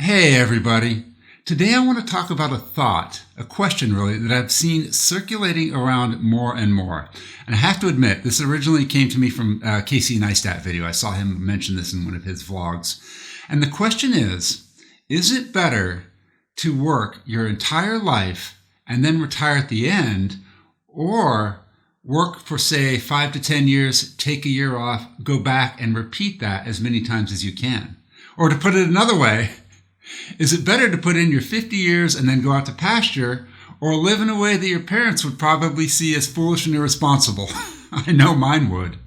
Hey everybody. Today I want to talk about a question really, that I've seen circulating around more and more. And I have to admit, this originally came to me from Casey Neistat video. I saw him mention this in one of his vlogs. And the question is it better to work your entire life and then retire at the end, or work for say 5 to 10 years, take a year off, go back and repeat that as many times as you can? Or to put it another way, is it better to put in your 50 years and then go out to pasture, or live in a way that your parents would probably see as foolish and irresponsible? I know mine would.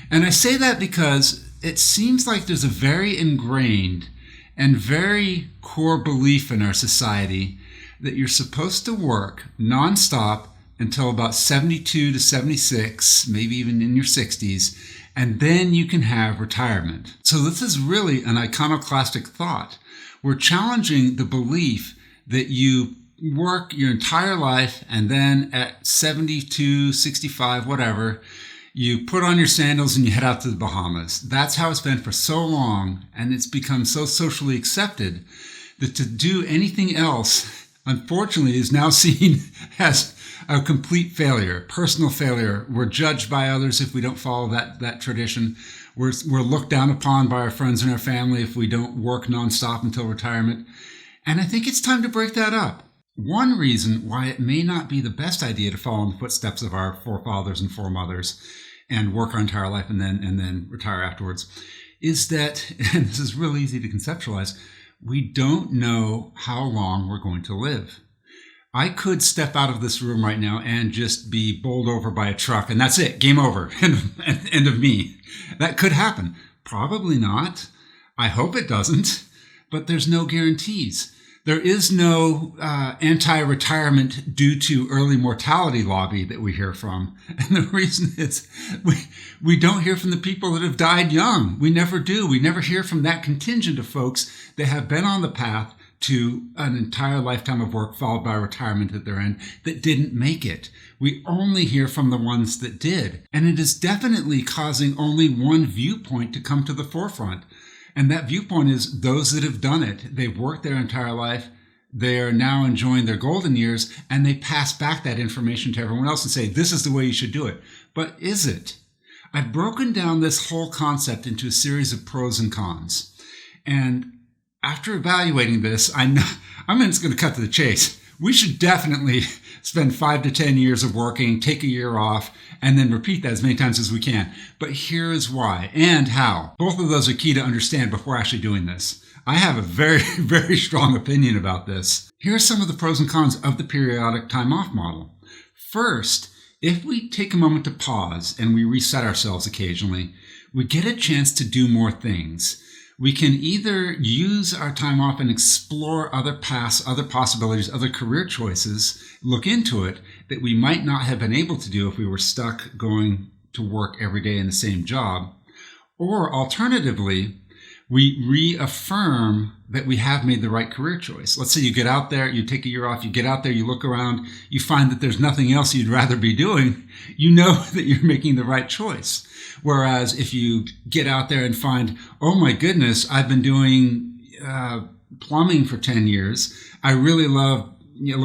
And I say that because it seems like there's a very ingrained and very core belief in our society that you're supposed to work nonstop until about 72 to 76, maybe even in your 60s, and then you can have retirement. So this is really an iconoclastic thought. We're challenging the belief that you work your entire life and then at 72, 65, whatever, you put on your sandals and you head out to the Bahamas. That's how it's been for so long, and it's become so socially accepted that to do anything else, unfortunately, is now seen as a complete failure, personal failure. We're judged by others if we don't follow that tradition. We're looked down upon by our friends and our family if we don't work nonstop until retirement. And I think it's time to break that up. One reason why it may not be the best idea to follow in the footsteps of our forefathers and foremothers and work our entire life and then retire afterwards is that, and this is real easy to conceptualize, we don't know how long we're going to live. I could step out of this room right now and just be bowled over by a truck, and that's it, game over, end of me. That could happen. Probably not. I hope it doesn't, but there's no guarantees. There is no anti-retirement due to early mortality lobby that we hear from. And the reason is we don't hear from the people that have died young. We never do. We never hear from that contingent of folks that have been on the path to an entire lifetime of work followed by retirement at their end that didn't make it. We only hear from the ones that did. And it is definitely causing only one viewpoint to come to the forefront. And that viewpoint is those that have done it. They've worked their entire life. They are now enjoying their golden years, and they pass back that information to everyone else and say, this is the way you should do it. But is it? I've broken down this whole concept into a series of pros and cons. And after evaluating this, I'm just going to cut to the chase. We should definitely spend 5 to 10 years of working, take a year off, and then repeat that as many times as we can. But here is why and how. Both of those are key to understand before actually doing this. I have a very, very strong opinion about this. Here are some of the pros and cons of the periodic time off model. First, if we take a moment to pause and we reset ourselves occasionally, we get a chance to do more things. We can either use our time off and explore other paths, other possibilities, other career choices, look into it that we might not have been able to do if we were stuck going to work every day in the same job. Or alternatively, we reaffirm that we have made the right career choice. Let's say you get out there, you take a year off, you get out there, you look around, you find that there's nothing else you'd rather be doing. You know that you're making the right choice. Whereas if you get out there and find, oh my goodness, I've been doing plumbing for 10 years. I really love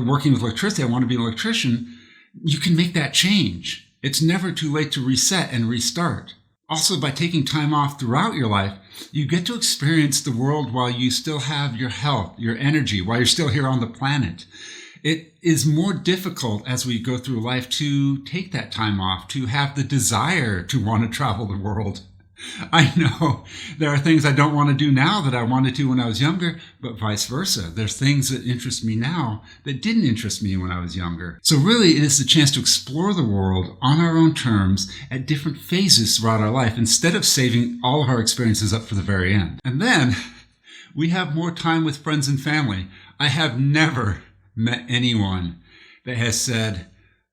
working with electricity. I want to be an electrician. You can make that change. It's never too late to reset and restart. Also, by taking time off throughout your life, you get to experience the world while you still have your health, your energy, while you're still here on the planet. It is more difficult as we go through life to take that time off, to have the desire to want to travel the world. I know there are things I don't want to do now that I wanted to when I was younger, but vice versa. There's things that interest me now that didn't interest me when I was younger. So really, it is the chance to explore the world on our own terms at different phases throughout our life, instead of saving all of our experiences up for the very end. And then we have more time with friends and family. I have never met anyone that has said,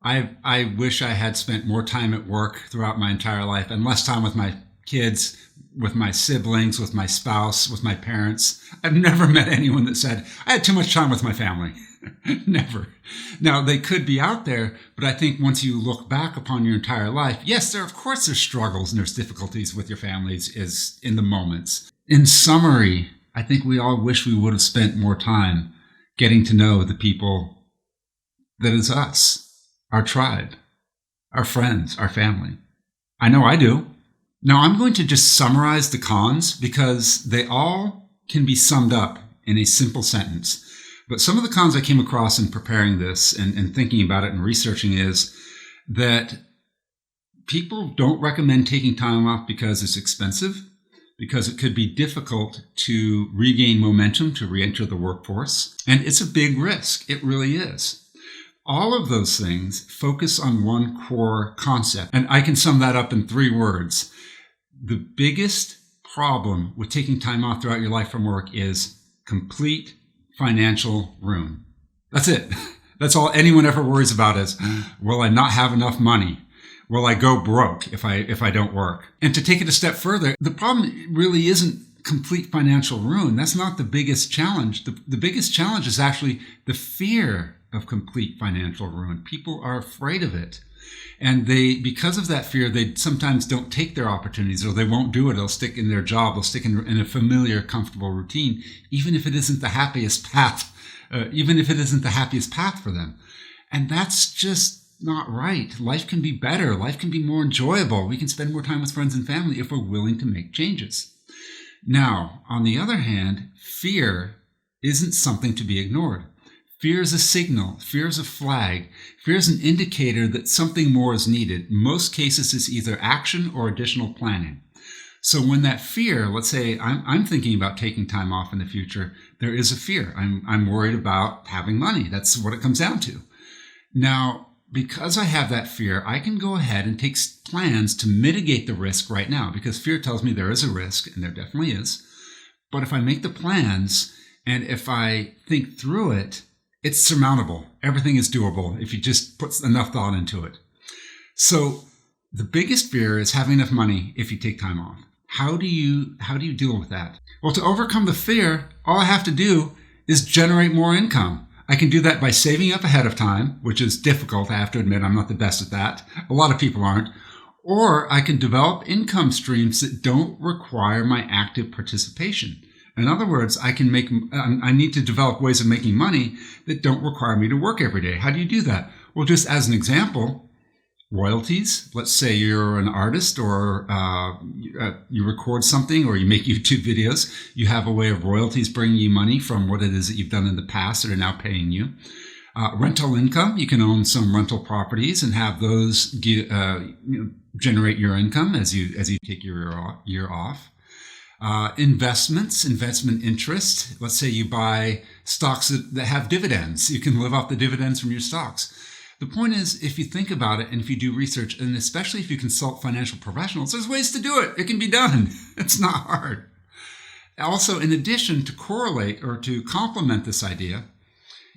I wish I had spent more time at work throughout my entire life and less time with my kids, with my siblings, with my spouse, with my parents. I've never met anyone that said, I had too much time with my family. Never. Now, they could be out there, but I think once you look back upon your entire life, yes, of course there's struggles and there's difficulties with your families is in the moments. In summary, I think we all wish we would have spent more time getting to know the people that is us, our tribe, our friends, our family. I know I do. Now, I'm going to just summarize the cons because they all can be summed up in a simple sentence. But some of the cons I came across in preparing this and thinking about it and researching is that people don't recommend taking time off because it's expensive, because it could be difficult to regain momentum to re-enter the workforce, and it's a big risk. It really is. All of those things focus on one core concept, and I can sum that up in 3 words. The biggest problem with taking time off throughout your life from work is complete financial ruin. That's it. That's all anyone ever worries about is, will I not have enough money? Will I go broke if I don't work? And to take it a step further, the problem really isn't complete financial ruin. That's not the biggest challenge. The biggest challenge is actually the fear of complete financial ruin. People are afraid of it. And because of that fear, they sometimes don't take their opportunities, or they won't do it. They'll stick in their job. They'll stick in a familiar, comfortable routine, even if it isn't the happiest path, for them. And that's just not right. Life can be better. Life can be more enjoyable. We can spend more time with friends and family if we're willing to make changes. Now, on the other hand, fear isn't something to be ignored. Fear is a signal. Fear is a flag. Fear is an indicator that something more is needed. In most cases, it's either action or additional planning. So when that fear, let's say I'm thinking about taking time off in the future, there is a fear. I'm worried about having money. That's what it comes down to. Now, because I have that fear, I can go ahead and take plans to mitigate the risk right now, because fear tells me there is a risk, and there definitely is. But if I make the plans and if I think through it, it's surmountable. Everything is doable if you just put enough thought into it. So the biggest fear is having enough money if you take time off. How do you deal with that? Well, to overcome the fear, all I have to do is generate more income. I can do that by saving up ahead of time, which is difficult. I have to admit, I'm not the best at that. A lot of people aren't. Or I can develop income streams that don't require my active participation. In other words, I need to develop ways of making money that don't require me to work every day. How do you do that? Well, just as an example, royalties. Let's say you're an artist, or you record something, or you make YouTube videos. You have a way of royalties bringing you money from what it is that you've done in the past that are now paying you. Rental income. You can own some rental properties and have those generate your income as you take your year off. Investment interest. Let's say you buy stocks that have dividends. You can live off the dividends from your stocks. The point is, if you think about it and if you do research, and especially if you consult financial professionals, there's ways to do it. It can be done. It's not hard. Also, in addition, to correlate or to complement this idea,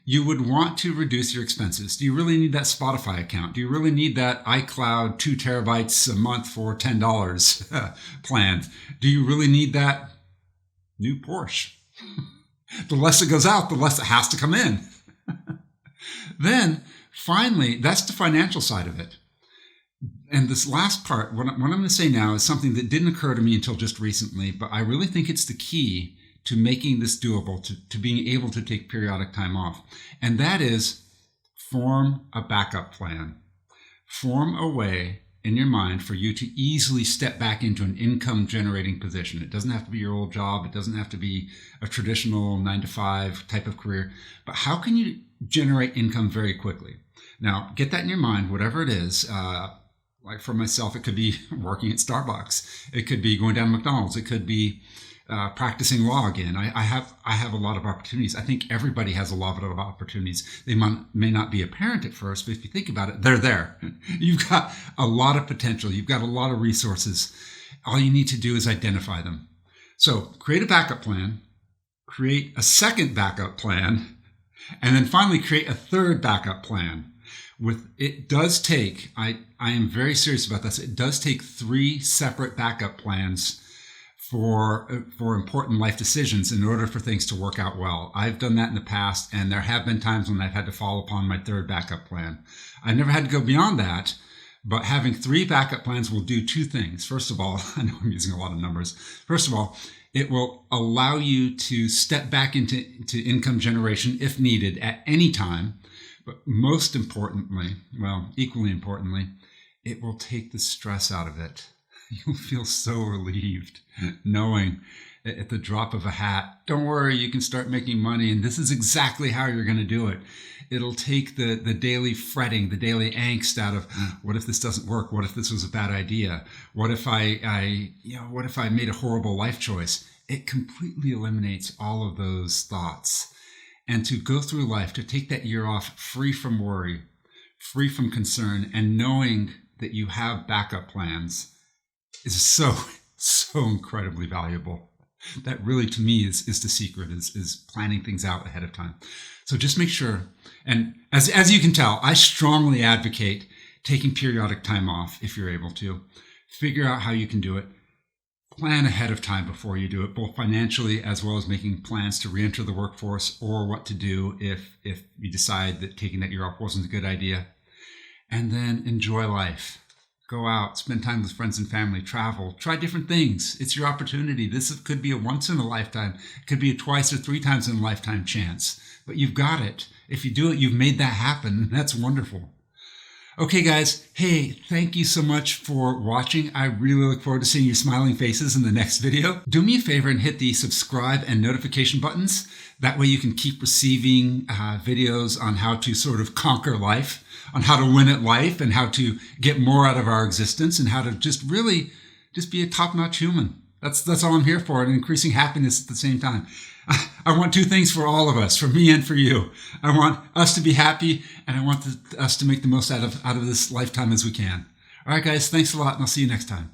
you would want to reduce your expenses. Do you really need that Spotify account? Do you really need that iCloud 2 terabytes a month for $10 plan? Do you really need that new Porsche? The less it goes out, the less it has to come in. Then, finally, that's the financial side of it. And this last part, what I'm going to say now, is something that didn't occur to me until just recently, but I really think it's the key to making this doable, to being able to take periodic time off. And that is, form a backup plan. Form a way in your mind for you to easily step back into an income generating position. It doesn't have to be your old job. It doesn't have to be a traditional 9-to-5 type of career. But how can you generate income very quickly? Now, get that in your mind, whatever it is. Like for myself, it could be working at Starbucks. It could be going down to McDonald's. It could be practicing law again. I have a lot of opportunities. I think everybody has a lot of opportunities. They may not be apparent at first, but if you think about it, they're there. You've got a lot of potential. You've got a lot of resources. All you need to do is identify them. So create a backup plan, create a second backup plan, and then finally create a third backup plan. It does take, I am very serious about this, it does take 3 separate backup plans for important life decisions in order for things to work out well. I've done that in the past, and there have been times when I've had to fall upon my third backup plan. I've never had to go beyond that, but having 3 backup plans will do 2 things. First of all, I know I'm using a lot of numbers. First of all, It will allow you to step back into income generation if needed at any time. But most importantly, well, equally importantly, it will take the stress out of it. You'll feel so relieved knowing at the drop of a hat, don't worry, you can start making money, and this is exactly how you're going to do it. It'll take the daily fretting, the daily angst out of, what if this doesn't work? What if this was a bad idea? What if what if I made a horrible life choice? It completely eliminates all of those thoughts. And to go through life, to take that year off free from worry, free from concern, and knowing that you have backup plans is so incredibly valuable. That really, to me, is the secret, is planning things out ahead of time. So just make sure, and as you can tell, I strongly advocate taking periodic time off if you're able to. Figure out how you can do it. Plan ahead of time before you do it, both financially as well as making plans to re-enter the workforce, or what to do if you decide that taking that year off wasn't a good idea. And then enjoy life. Go out, spend time with friends and family, travel, try different things. It's your opportunity. This could be a once in a lifetime. It could be a twice or three times in a lifetime chance. But you've got it. If you do it, you've made that happen. That's wonderful. Okay, guys. Hey, thank you so much for watching. I really look forward to seeing your smiling faces in the next video. Do me a favor and hit the subscribe and notification buttons. That way you can keep receiving videos on how to sort of conquer life, on how to win at life, and how to get more out of our existence, and how to just really be a top-notch human. That's all I'm here for, and increasing happiness at the same time. I want two things for all of us, for me and for you. I want us to be happy, and I want us to make the most out of this lifetime as we can. All right, guys, thanks a lot, and I'll see you next time.